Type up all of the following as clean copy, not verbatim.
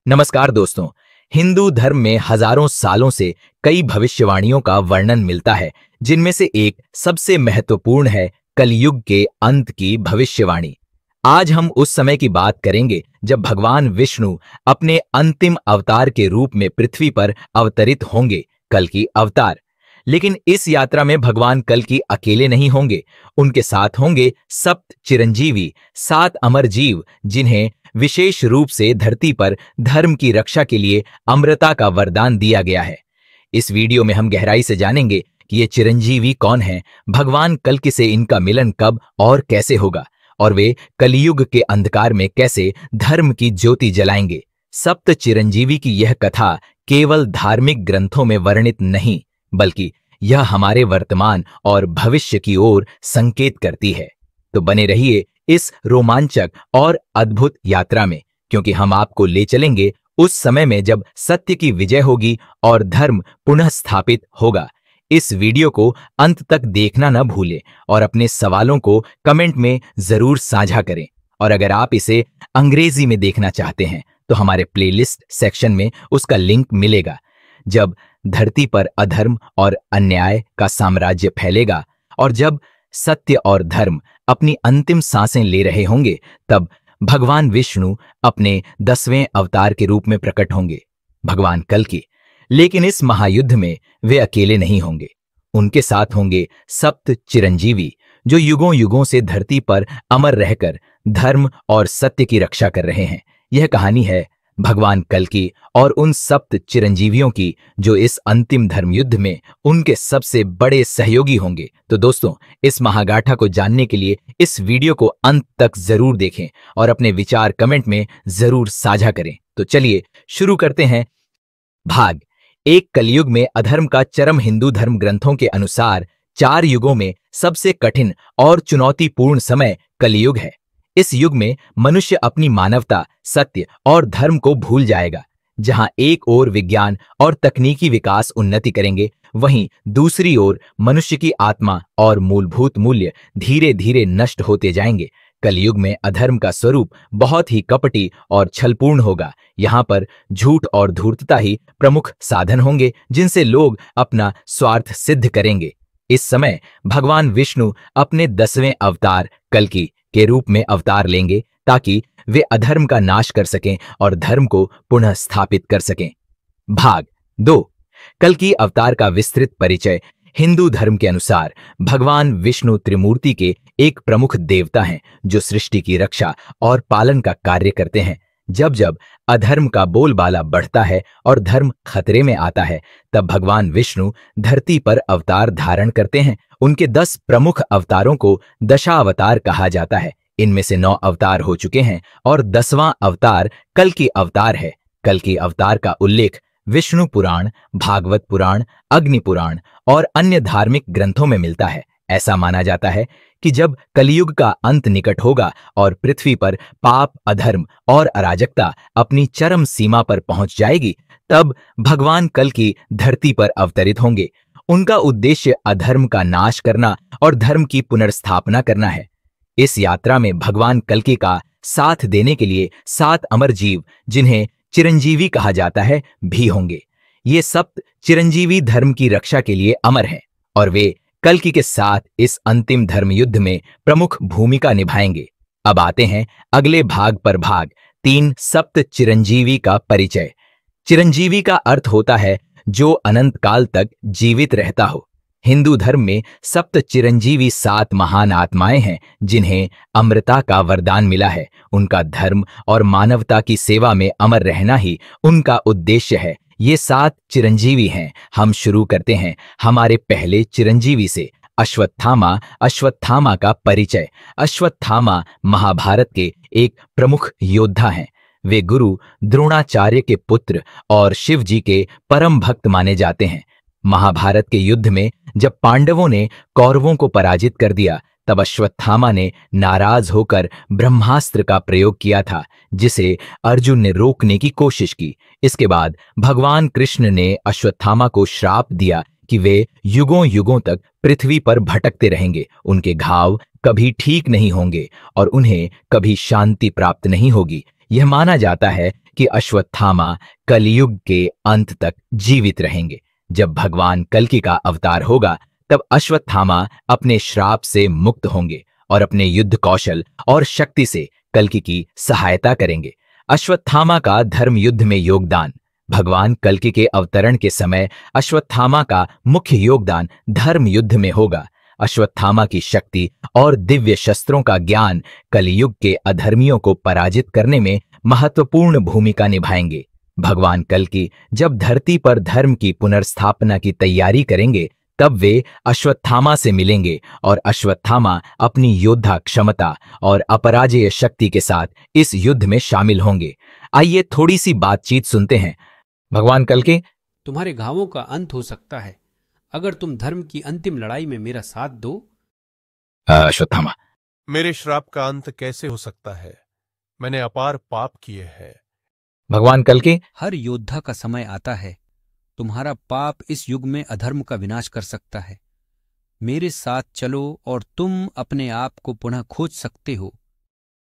नमस्कार दोस्तों। हिंदू धर्म में हजारों सालों से कई भविष्यवाणियों का वर्णन मिलता है, जिनमें से एक सबसे महत्वपूर्ण है कलयुग के अंत की भविष्यवाणी। आज हम उस समय की बात करेंगे जब भगवान विष्णु अपने अंतिम अवतार के रूप में पृथ्वी पर अवतरित होंगे, कल्कि अवतार। लेकिन इस यात्रा में भगवान कल्कि अकेले नहीं होंगे, उनके साथ होंगे सप्त चिरंजीवी, 7 अमर जीव, जिन्हें विशेष रूप से धरती पर धर्म की रक्षा के लिए अमरता का वरदान दिया गया है। इस वीडियो में हम गहराई से जानेंगे कि ये चिरंजीवी कौन हैं, भगवान कल्कि से इनका मिलन कब और कैसे होगा, और वे कलियुग के अंधकार में कैसे धर्म की ज्योति जलाएंगे। सप्त चिरंजीवी की यह कथा केवल धार्मिक ग्रंथों में वर्णित नहीं, बल्कि यह हमारे वर्तमान और भविष्य की ओर संकेत करती है। तो बने रहिए इस रोमांचक और अद्भुत यात्रा में, क्योंकि हम आपको ले चलेंगे उस समय में जब सत्य की विजय होगी और धर्म पुनः स्थापित होगा। इस वीडियो को अंत तक देखना न भूलें और अपने सवालों को कमेंट में जरूर साझा करें। और अगर आप इसे अंग्रेजी में देखना चाहते हैं तो हमारे प्लेलिस्ट सेक्शन में उसका लिंक मिलेगा। जब धरती पर अधर्म और अन्याय का साम्राज्य फैलेगा और जब सत्य और धर्म अपनी अंतिम सांसें ले रहे होंगे, तब भगवान विष्णु अपने 10वें अवतार के रूप में प्रकट होंगे, भगवान कल्कि। लेकिन इस महायुद्ध में वे अकेले नहीं होंगे, उनके साथ होंगे सप्त चिरंजीवी, जो युगों युगों से धरती पर अमर रहकर धर्म और सत्य की रक्षा कर रहे हैं। यह कहानी है भगवान कल्कि और उन सप्त चिरंजीवियों की, जो इस अंतिम धर्म युद्ध में उनके सबसे बड़े सहयोगी होंगे। तो दोस्तों, इस महागाथा को जानने के लिए इस वीडियो को अंत तक जरूर देखें और अपने विचार कमेंट में जरूर साझा करें। तो चलिए शुरू करते हैं। भाग एक। कलयुग में अधर्म का चरम। हिंदू धर्म ग्रंथों के अनुसार 4 युगों में सबसे कठिन और चुनौतीपूर्ण समय कलयुग है। इस युग में मनुष्य अपनी मानवता, सत्य और धर्म को भूल जाएगा। जहां एक ओर विज्ञान और तकनीकी विकास उन्नति करेंगे, वहीं दूसरी ओर मनुष्य की आत्मा और मूलभूत मूल्य धीरे धीरे नष्ट होते जाएंगे। कलयुग में अधर्म का स्वरूप बहुत ही कपटी और छलपूर्ण होगा। यहाँ पर झूठ और धूर्तता ही प्रमुख साधन होंगे, जिनसे लोग अपना स्वार्थ सिद्ध करेंगे। इस समय भगवान विष्णु अपने 10वें अवतार कल्कि के रूप में अवतार लेंगे, ताकि वे अधर्म का नाश कर सकें और धर्म को पुनः स्थापित कर सकें। भाग 2। कल्कि अवतार का विस्तृत परिचय। हिंदू धर्म के अनुसार भगवान विष्णु त्रिमूर्ति के एक प्रमुख देवता हैं, जो सृष्टि की रक्षा और पालन का कार्य करते हैं। जब जब अधर्म का बोलबाला बढ़ता है और धर्म खतरे में आता है, तब भगवान विष्णु धरती पर अवतार धारण करते हैं। उनके 10 प्रमुख अवतारों को दशावतार कहा जाता है। इनमें से 9 अवतार हो चुके हैं और 10वां अवतार कल्कि अवतार है। कल्कि अवतार का उल्लेख विष्णु पुराण, भागवत पुराण, अग्नि पुराण और अन्य धार्मिक ग्रंथों में मिलता है। ऐसा माना जाता है कि जब कलयुग का अंत निकट होगा और पृथ्वी पर पाप, अधर्म और अराजकता अपनी चरम सीमा पर पहुंच जाएगी, तब भगवान कल्कि धरती पर अवतरित होंगे। उनका उद्देश्य अधर्म का नाश करना और धर्म की पुनर्स्थापना करना है। इस यात्रा में भगवान कल्कि का साथ देने के लिए 7 अमर जीव, जिन्हें चिरंजीवी कहा जाता है, भी होंगे। ये सप्त चिरंजीवी धर्म की रक्षा के लिए अमर हैं और वे कल्कि के साथ इस अंतिम धर्म युद्ध में प्रमुख भूमिका निभाएंगे। अब आते हैं अगले भाग पर। भाग 3। सप्त चिरंजीवी का परिचय। चिरंजीवी का अर्थ होता है जो अनंत काल तक जीवित रहता हो। हिंदू धर्म में सप्त चिरंजीवी 7 महान आत्माएं हैं, जिन्हें अमरता का वरदान मिला है। उनका धर्म और मानवता की सेवा में अमर रहना ही उनका उद्देश्य है। ये 7 चिरंजीवी हैं। हम शुरू करते हैं हमारे पहले चिरंजीवी से, अश्वत्थामा। अश्वत्थामा का परिचय। अश्वत्थामा महाभारत के एक प्रमुख योद्धा हैं। वे गुरु द्रोणाचार्य के पुत्र और शिव जी के परम भक्त माने जाते हैं। महाभारत के युद्ध में जब पांडवों ने कौरवों को पराजित कर दिया, तब अश्वत्थामा ने नाराज होकर ब्रह्मास्त्र का प्रयोग किया था, जिसे अर्जुन ने रोकने की कोशिश की। इसके बाद भगवान कृष्ण ने अश्वत्थामा को श्राप दिया कि वे युगों युगों तक पृथ्वी पर भटकते रहेंगे। उनके घाव कभी ठीक नहीं होंगे और उन्हें कभी शांति प्राप्त नहीं होगी। यह माना जाता है कि अश्वत्थामा कलयुग के अंत तक जीवित रहेंगे। जब भगवान कल्कि का अवतार होगा तब अश्वत्थामा अपने श्राप से मुक्त होंगे और अपने युद्ध कौशल और शक्ति से कल्कि की सहायता करेंगे। अश्वत्थामा का धर्म युद्ध में योगदान। भगवान कल्कि के अवतरण के समय अश्वत्थामा का मुख्य योगदान धर्म युद्ध में होगा। अश्वत्थामा की शक्ति और दिव्य शस्त्रों का ज्ञान कलयुग के अधर्मियों को पराजित करने में महत्वपूर्ण भूमिका निभाएंगे। भगवान कल्कि जब धरती पर धर्म की पुनर्स्थापना की तैयारी करेंगे तब वे अश्वत्थामा से मिलेंगे और अश्वत्थामा अपनी योद्धा क्षमता और अपराजेय शक्ति के साथ इस युद्ध में शामिल होंगे। आइए थोड़ी सी बातचीत सुनते हैं। भगवान कल्कि, तुम्हारे घावों का अंत हो सकता है अगर तुम धर्म की अंतिम लड़ाई में मेरा साथ दो। अश्वत्थामा, मेरे श्राप का अंत कैसे हो सकता है? मैंने अपार पाप किए हैं। भगवान कल्कि, हर योद्धा का समय आता है। तुम्हारा पाप इस युग में अधर्म का विनाश कर सकता है। मेरे साथ चलो और तुम अपने आप को पुनः खोज सकते हो।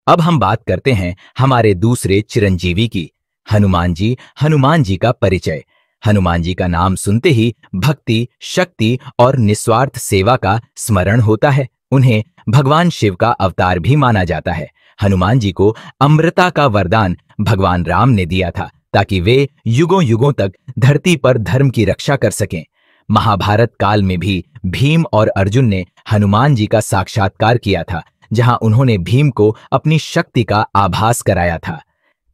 अब हम बात करते हैं हमारे दूसरे चिरंजीवी की, हनुमान जी। हनुमान जी का परिचय। हनुमान जी का नाम सुनते ही भक्ति, शक्ति और निस्वार्थ सेवा का स्मरण होता है। उन्हें भगवान शिव का अवतार भी माना जाता है। हनुमान जी को अमृता का वरदान भगवान राम ने दिया था ताकि वे युगों युगों तक धरती पर धर्म की रक्षा कर सकें। महाभारत काल में भी भीम और अर्जुन ने हनुमान जी का साक्षात्कार किया था, जहां उन्होंने भीम को अपनी शक्ति का आभास कराया था।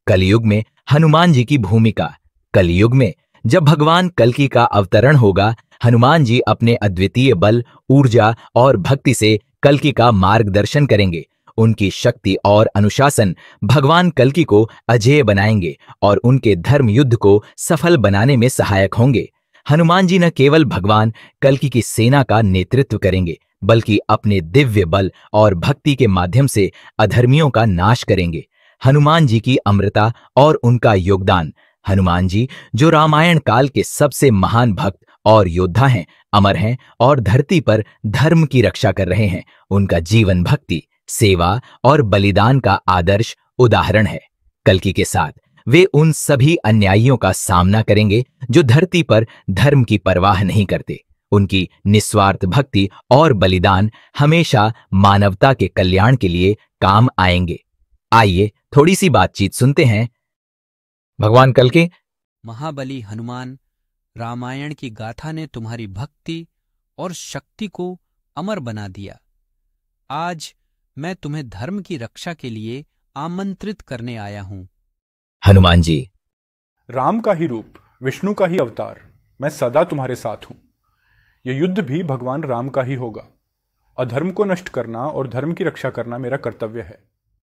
कलयुग में हनुमान जी की भूमिका। कलयुग में जब भगवान कल्कि का अवतरण होगा, हनुमान जी अपने अद्वितीय बल, ऊर्जा और भक्ति से कल्कि का मार्गदर्शन करेंगे। उनकी शक्ति और अनुशासन भगवान कल्कि को अजेय बनाएंगे और उनके धर्म युद्ध को सफल बनाने में सहायक होंगे। हनुमान जी न केवल भगवान कल्कि की सेना का नेतृत्व करेंगे, बल्कि अपने दिव्य बल और भक्ति के माध्यम से अधर्मियों का नाश करेंगे। हनुमान जी की अमृता और उनका योगदान। हनुमान जी, जो रामायण काल के सबसे महान भक्त और योद्धा हैं, अमर हैं और धरती पर धर्म की रक्षा कर रहे हैं। उनका जीवन भक्ति, सेवा और बलिदान का आदर्श उदाहरण है। कल्कि के साथ वे उन सभी अन्यायियों का सामना करेंगे जो धरती पर धर्म की परवाह नहीं करते। उनकी निस्वार्थ भक्ति और बलिदान हमेशा मानवता के कल्याण के लिए काम आएंगे। आइए थोड़ी सी बातचीत सुनते हैं। भगवान कल्कि, महाबली हनुमान, रामायण की गाथा ने तुम्हारी भक्ति और शक्ति को अमर बना दिया। आज मैं तुम्हें धर्म की रक्षा के लिए आमंत्रित करने आया हूं। हनुमान जी, राम का ही रूप, विष्णु का ही अवतार, मैं सदा तुम्हारे साथ हूं। यह युद्ध भी भगवान राम का ही होगा। अधर्म को नष्ट करना और धर्म की रक्षा करना मेरा कर्तव्य है।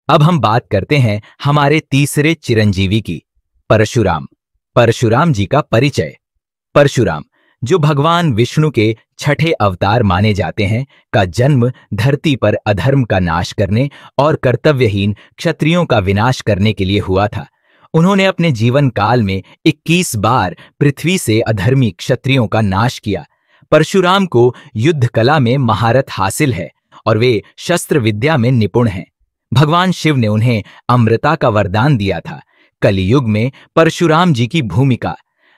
अब हम बात करते हैं हमारे तीसरे चिरंजीवी की, परशुराम। परशुराम जी का परिचय। परशुराम, जो भगवान विष्णु के छठे अवतार माने जाते हैं, का जन्म धरती पर अधर्म का नाश करने और कर्तव्यहीन क्षत्रियों का विनाश करने के लिए हुआ था। उन्होंने अपने जीवन काल में 21 बार पृथ्वी से अधर्मी क्षत्रियों का नाश किया। परशुराम को युद्ध कला में महारत हासिल है और वे शस्त्र विद्या में निपुण हैं। भगवान शिव ने उन्हें अमृता का वरदान दिया था। कलियुग में परशुराम जी की भूमिका।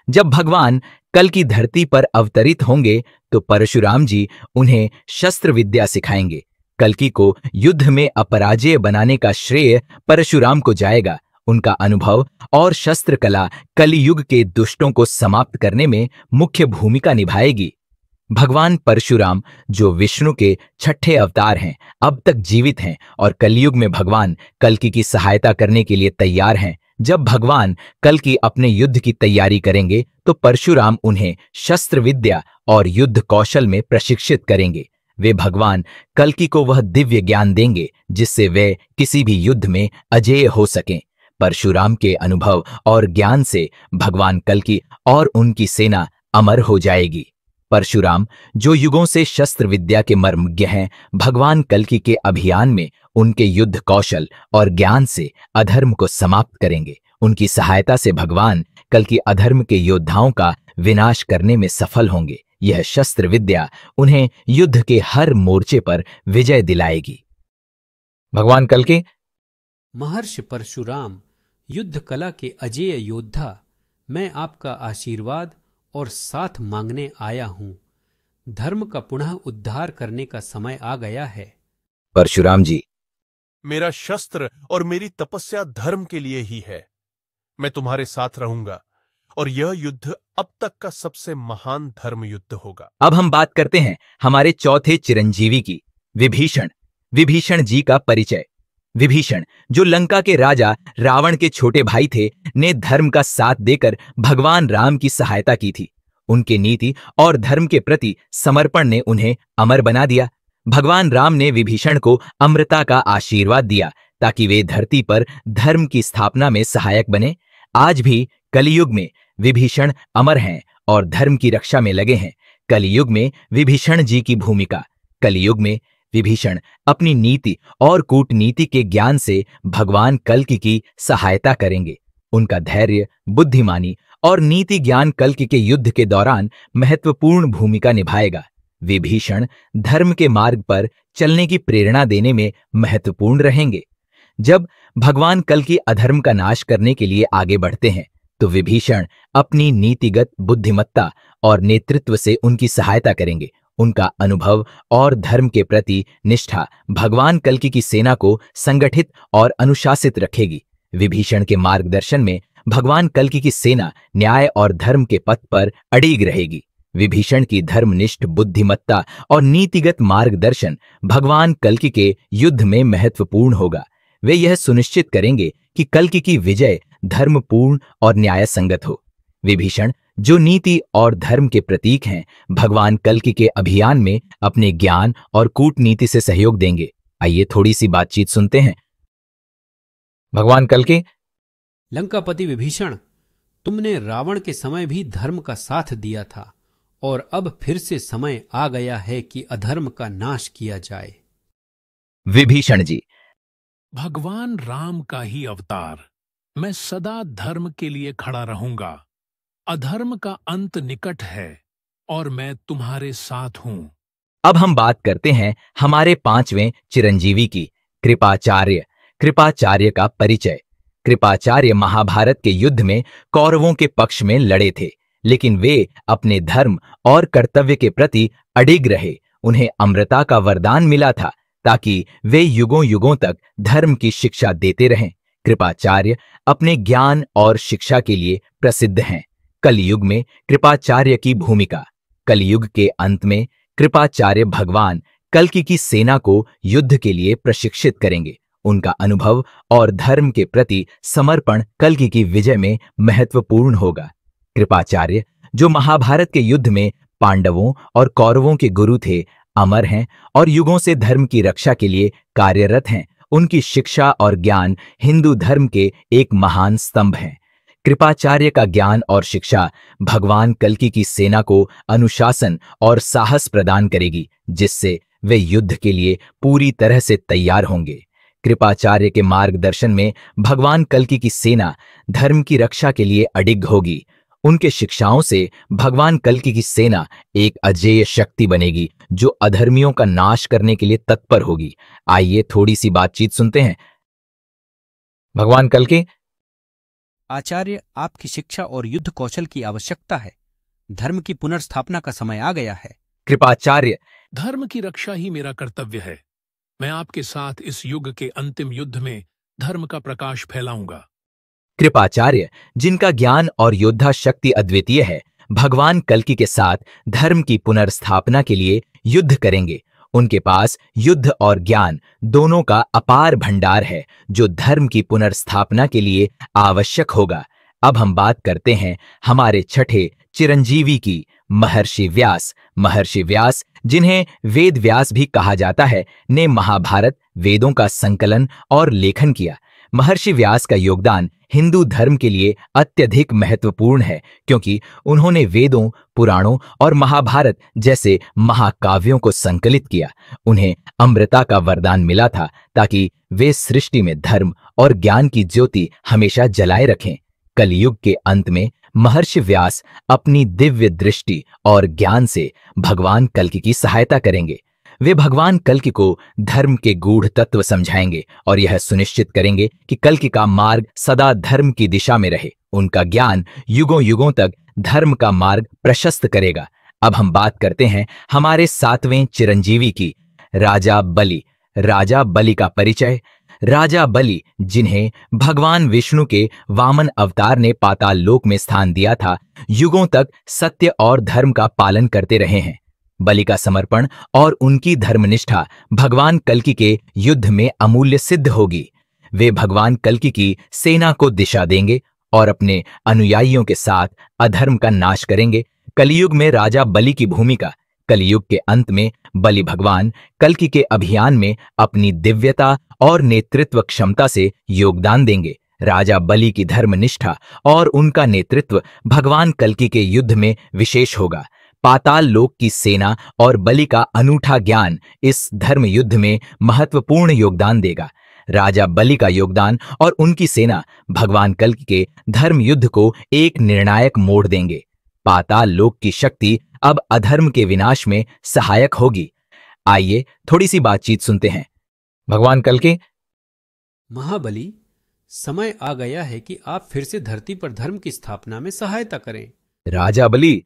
जब भगवान कल की धरती पर अवतरित होंगे तो परशुराम जी उन्हें शस्त्र विद्या सिखाएंगे। कल्कि को युद्ध में अपराजेय बनाने का श्रेय परशुराम को जाएगा। उनका अनुभव और शस्त्र कला कलियुग के दुष्टों को समाप्त करने में मुख्य भूमिका निभाएगी। भगवान परशुराम, जो विष्णु के छठे अवतार हैं, अब तक जीवित हैं और कलयुग में भगवान कल्कि की सहायता करने के लिए तैयार हैं। जब भगवान कल्कि अपने युद्ध की तैयारी करेंगे तो परशुराम उन्हें शस्त्र विद्या और युद्ध कौशल में प्रशिक्षित करेंगे। वे भगवान कल्कि को वह दिव्य ज्ञान देंगे जिससे वे किसी भी युद्ध में अजेय हो सकें। परशुराम के अनुभव और ज्ञान से भगवान कल्कि और उनकी सेना अमर हो जाएगी। परशुराम, जो युगों से शस्त्र विद्या के मर्मज्ञ हैं, भगवान कल्कि के अभियान में उनके युद्ध कौशल और ज्ञान से अधर्म को समाप्त करेंगे। उनकी सहायता से भगवान कल्कि अधर्म के योद्धाओं का विनाश करने में सफल होंगे। यह शस्त्र विद्या उन्हें युद्ध के हर मोर्चे पर विजय दिलाएगी। भगवान कल्कि, महर्षि परशुराम, युद्ध कला के अजेय योद्धा, मैं आपका आशीर्वाद और साथ मांगने आया हूं। धर्म का पुनः उद्धार करने का समय आ गया है। परशुराम जी, मेरा शस्त्र और मेरी तपस्या धर्म के लिए ही है। मैं तुम्हारे साथ रहूंगा और यह युद्ध अब तक का सबसे महान धर्म युद्ध होगा। अब हम बात करते हैं हमारे चौथे चिरंजीवी की, विभीषण। विभीषण जी का परिचय। विभीषण, जो लंका के राजा रावण के छोटे भाई थे, ने धर्म का साथ देकर भगवान राम की सहायता की थी। उनके नीति और धर्म के प्रति समर्पण ने उन्हें अमर बना दिया। भगवान राम ने विभीषण को अमरता का आशीर्वाद दिया ताकि वे धरती पर धर्म की स्थापना में सहायक बने। आज भी कलियुग में विभीषण अमर हैं और धर्म की रक्षा में लगे हैं। कलियुग में विभीषण जी की भूमिका। कलियुग में विभीषण अपनी नीति और कूटनीति के ज्ञान से भगवान कल्कि की सहायता करेंगे। उनका धैर्य, बुद्धिमानी और नीति ज्ञान कल्कि के युद्ध के दौरान महत्वपूर्ण भूमिका निभाएगा। विभीषण धर्म के मार्ग पर चलने की प्रेरणा देने में महत्वपूर्ण रहेंगे। जब भगवान कल्कि अधर्म का नाश करने के लिए आगे बढ़ते हैं तो विभीषण अपनी नीतिगत बुद्धिमत्ता और नेतृत्व से उनकी सहायता करेंगे। उनका अनुभव और धर्म के प्रति निष्ठा भगवान कल्कि की सेना को संगठित और अनुशासित रखेगी। विभीषण के मार्गदर्शन में भगवान कल्कि की सेना न्याय और धर्म के पथ पर अडिग रहेगी। विभीषण की धर्मनिष्ठ बुद्धिमत्ता और नीतिगत मार्गदर्शन भगवान कल्कि के युद्ध में महत्वपूर्ण होगा। वे यह सुनिश्चित करेंगे कि कल्कि की विजय धर्मपूर्ण और न्याय संगत हो। विभीषण, जो नीति और धर्म के प्रतीक हैं, भगवान कल्कि के अभियान में अपने ज्ञान और कूटनीति से सहयोग देंगे। आइए थोड़ी सी बातचीत सुनते हैं। भगवान कल्कि, लंकापति विभीषण, तुमने रावण के समय भी धर्म का साथ दिया था और अब फिर से समय आ गया है कि अधर्म का नाश किया जाए। विभीषण जी, भगवान राम का ही अवतार, मैं सदा धर्म के लिए खड़ा रहूंगा। अधर्म का अंत निकट है और मैं तुम्हारे साथ हूं। अब हम बात करते हैं हमारे पांचवें चिरंजीवी की, कृपाचार्य। कृपाचार्य का परिचय। कृपाचार्य महाभारत के युद्ध में कौरवों के पक्ष में लड़े थे, लेकिन वे अपने धर्म और कर्तव्य के प्रति अडिग रहे। उन्हें अमरता का वरदान मिला था ताकि वे युगों युगों तक धर्म की शिक्षा देते रहें। कृपाचार्य अपने ज्ञान और शिक्षा के लिए प्रसिद्ध हैं। कलियुग में कृपाचार्य की भूमिका। कलियुग के अंत में कृपाचार्य भगवान कल्कि की सेना को युद्ध के लिए प्रशिक्षित करेंगे। उनका अनुभव और धर्म के प्रति समर्पण कल्कि की विजय में महत्वपूर्ण होगा। कृपाचार्य, जो महाभारत के युद्ध में पांडवों और कौरवों के गुरु थे, अमर हैं और युगों से धर्म की रक्षा के लिए कार्यरत हैं। उनकी शिक्षा और ज्ञान हिंदू धर्म के एक महान स्तंभ हैं। कृपाचार्य का ज्ञान और शिक्षा भगवान कल्कि की सेना को अनुशासन और साहस प्रदान करेगी, जिससे वे युद्ध के लिए पूरी तरह से तैयार होंगे। कृपाचार्य के मार्गदर्शन में भगवान कल्कि की सेना धर्म की रक्षा के लिए अडिग होगी। उनके शिक्षाओं से भगवान कल्कि की सेना एक अजेय शक्ति बनेगी जो अधर्मियों का नाश करने के लिए तत्पर होगी। आइए थोड़ी सी बातचीत सुनते हैं। भगवान कल्कि, आचार्य, आपकी शिक्षा और युद्ध कौशल की आवश्यकता है। धर्म की पुनर्स्थापना का समय आ गया है। कृपाचार्य, धर्म की रक्षा ही मेरा कर्तव्य है। मैं आपके साथ इस युग के अंतिम युद्ध में धर्म का प्रकाश फैलाऊंगा। कृपाचार्य, जिनका ज्ञान और योद्धा शक्ति अद्वितीय है, भगवान कल्कि के साथ धर्म की पुनर्स्थापना के लिए युद्ध करेंगे। उनके पास युद्ध और ज्ञान दोनों का अपार भंडार है जो धर्म की पुनर्स्थापना के लिए आवश्यक होगा। अब हम बात करते हैं हमारे छठे चिरंजीवी की, महर्षि व्यास। महर्षि व्यास, जिन्हें वेद व्यास भी कहा जाता है, ने महाभारत वेदों का संकलन और लेखन किया। महर्षि व्यास का योगदान हिंदू धर्म के लिए अत्यधिक महत्वपूर्ण है क्योंकि उन्होंने वेदों, पुराणों और महाभारत जैसे महाकाव्यों को संकलित किया। उन्हें अमृता का वरदान मिला था ताकि वे सृष्टि में धर्म और ज्ञान की ज्योति हमेशा जलाए रखें। कलियुग के अंत में महर्षि व्यास अपनी दिव्य दृष्टि और ज्ञान से भगवान कल्कि की सहायता करेंगे। वे भगवान कल्कि को धर्म के गूढ़ तत्व समझाएंगे और यह सुनिश्चित करेंगे कि कल्कि का मार्ग सदा धर्म की दिशा में रहे। उनका ज्ञान युगों युगों तक धर्म का मार्ग प्रशस्त करेगा। अब हम बात करते हैं हमारे 7वें चिरंजीवी की, राजा बलि। राजा बलि का परिचय। राजा बलि, जिन्हें भगवान विष्णु के वामन अवतार ने पाताल लोक में स्थान दिया था, युगों तक सत्य और धर्म का पालन करते रहे हैं। बलि का समर्पण और उनकी धर्मनिष्ठा भगवान कल्कि के युद्ध में अमूल्य सिद्ध होगी। वे भगवान कल्कि की सेना को दिशा देंगे और अपने अनुयायियों के साथ अधर्म का नाश करेंगे। कलियुग में राजा बलि की भूमिका। कलियुग के अंत में बलि भगवान कल्कि के अभियान में अपनी दिव्यता और नेतृत्व क्षमता से योगदान देंगे। राजा बलि की धर्मनिष्ठा और उनका नेतृत्व भगवान कल्कि के युद्ध में विशेष होगा। पाताल लोक की सेना और बलि का अनूठा ज्ञान इस धर्म युद्ध में महत्वपूर्ण योगदान देगा। राजा बलि का योगदान और उनकी सेना भगवान कल्कि के धर्म युद्ध को एक निर्णायक मोड़ देंगे। पाताल लोक की शक्ति अब अधर्म के विनाश में सहायक होगी। आइए थोड़ी सी बातचीत सुनते हैं। भगवान कल्कि, महाबली, समय आ गया है कि आप फिर से धरती पर धर्म की स्थापना में सहायता करें। राजा बलि,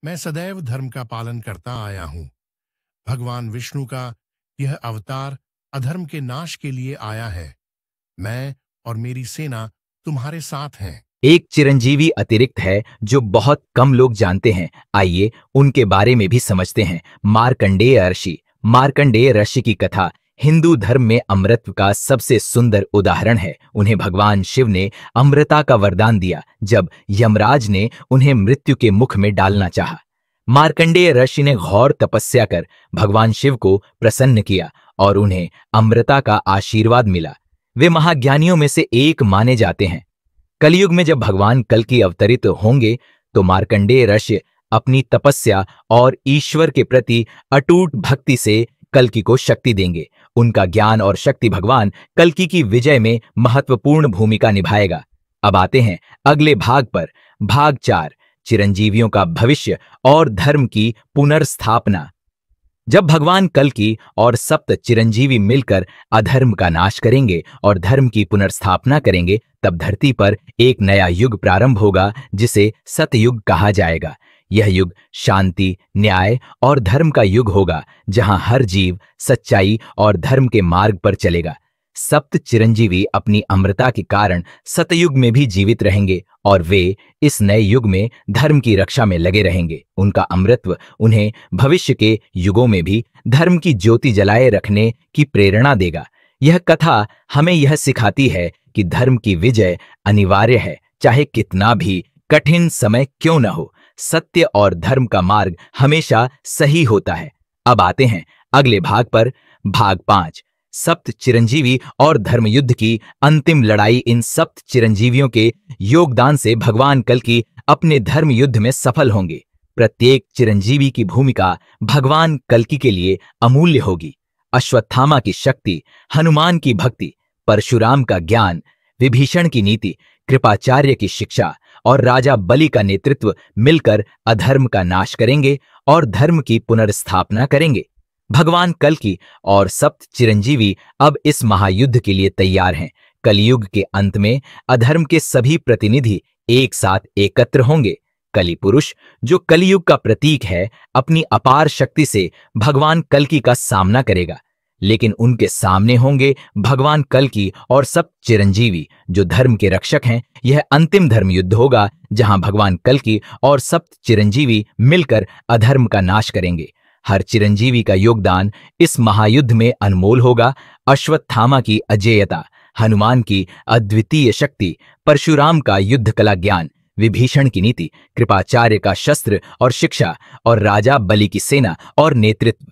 मैं सदैव धर्म का पालन करता आया हूं। भगवान विष्णु का यह अवतार अधर्म के नाश के लिए आया है। मैं और मेरी सेना तुम्हारे साथ हैं। एक चिरंजीवी अतिरिक्त है जो बहुत कम लोग जानते हैं। आइए उनके बारे में भी समझते हैं। मार्कंडेय ऋषि। मार्कंडेय ऋषि की कथा हिंदू धर्म में अमृत का सबसे सुंदर उदाहरण है। उन्हें भगवान शिव ने अमृता का वरदान दिया जब यमराज ने उन्हें मृत्यु के मुख में डालना चाहा। मार्कंडेय ऋषि ने घोर तपस्या कर भगवान शिव को प्रसन्न किया और उन्हें अमृता का आशीर्वाद मिला। वे महाज्ञानियों में से एक माने जाते हैं। कलयुग में जब भगवान कल्कि अवतरित होंगे तो मार्कंडेय ऋषि अपनी तपस्या और ईश्वर के प्रति अटूट भक्ति से कल्कि को शक्ति देंगे। उनका ज्ञान और शक्ति भगवान कल्कि की विजय में महत्वपूर्ण भूमिका निभाएगा। अब आते हैं अगले भाग पर। भाग 4, चिरंजीवियों का भविष्य और धर्म की पुनर्स्थापना। जब भगवान कल्कि और सप्त चिरंजीवी मिलकर अधर्म का नाश करेंगे और धर्म की पुनर्स्थापना करेंगे, तब धरती पर एक नया युग प्रारंभ होगा जिसे सतयुग कहा जाएगा। यह युग शांति, न्याय और धर्म का युग होगा, जहां हर जीव सच्चाई और धर्म के मार्ग पर चलेगा। सप्त चिरंजीवी अपनी अमृता के कारण सतयुग में भी जीवित रहेंगे और वे इस नए युग में धर्म की रक्षा में लगे रहेंगे। उनका अमृतत्व उन्हें भविष्य के युगों में भी धर्म की ज्योति जलाए रखने की प्रेरणा देगा। यह कथा हमें यह सिखाती है कि धर्म की विजय अनिवार्य है, चाहे कितना भी कठिन समय क्यों न हो। सत्य और धर्म का मार्ग हमेशा सही होता है। अब आते हैं अगले भाग पर। भाग 5, सप्त चिरंजीवी और धर्मयुद्ध की अंतिम लड़ाई। इन सप्त चिरंजीवियों के योगदान से भगवान कल्कि अपने धर्म युद्ध में सफल होंगे। प्रत्येक चिरंजीवी की भूमिका भगवान कल्कि के लिए अमूल्य होगी। अश्वत्थामा की शक्ति, हनुमान की भक्ति, परशुराम का ज्ञान, विभीषण की नीति, कृपाचार्य की शिक्षा और राजा बलि का नेतृत्व मिलकर अधर्म का नाश करेंगे और धर्म की पुनर्स्थापना करेंगे। भगवान कल्कि और सप्त चिरंजीवी अब इस महायुद्ध के लिए तैयार हैं। कलियुग के अंत में अधर्म के सभी प्रतिनिधि एक साथ एकत्र होंगे। कलि पुरुष, जो कलियुग का प्रतीक है, अपनी अपार शक्ति से भगवान कल्कि का सामना करेगा, लेकिन उनके सामने होंगे भगवान कल्कि और सप्त चिरंजीवी जो धर्म के रक्षक हैं। यह अंतिम धर्म युद्ध होगा जहां भगवान कल्कि और सप्त चिरंजीवी मिलकर अधर्म का नाश करेंगे। हर चिरंजीवी का योगदान इस महायुद्ध में अनमोल होगा। अश्वत्थामा की अजेयता, हनुमान की अद्वितीय शक्ति, परशुराम का युद्ध कला ज्ञान, विभीषण की नीति, कृपाचार्य का शस्त्र और शिक्षा और राजा बलि की सेना और नेतृत्व।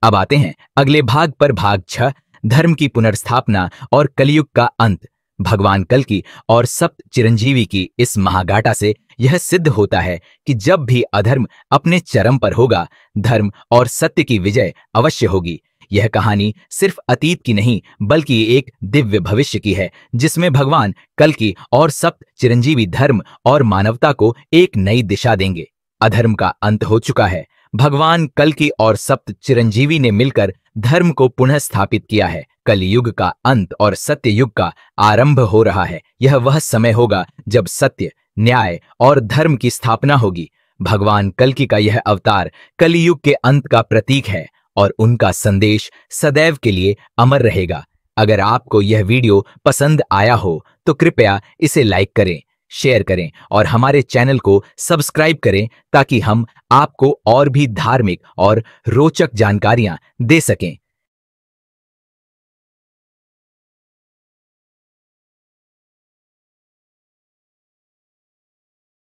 अब आते हैं अगले भाग पर। भाग 6, धर्म की पुनर्स्थापना और कलियुग का अंत। भगवान कल्कि और सप्त चिरंजीवी की इस महागाटा से यह सिद्ध होता है कि जब भी अधर्म अपने चरम पर होगा, धर्म और सत्य की विजय अवश्य होगी। यह कहानी सिर्फ अतीत की नहीं बल्कि एक दिव्य भविष्य की है, जिसमें भगवान कल्कि और सप्त चिरंजीवी धर्म और मानवता को एक नई दिशा देंगे। अधर्म का अंत हो चुका है। भगवान कल्कि और सप्त चिरंजीवी ने मिलकर धर्म को पुनः स्थापित किया है। कलयुग का अंत और सत्य युग का आरंभ हो रहा है। यह वह समय होगा जब सत्य, न्याय और धर्म की स्थापना होगी। भगवान कल्कि का यह अवतार कलयुग के अंत का प्रतीक है और उनका संदेश सदैव के लिए अमर रहेगा। अगर आपको यह वीडियो पसंद आया हो तो कृपया इसे लाइक करें, शेयर करें और हमारे चैनल को सब्सक्राइब करें ताकि हम आपको और भी धार्मिक और रोचक जानकारियां दे सकें।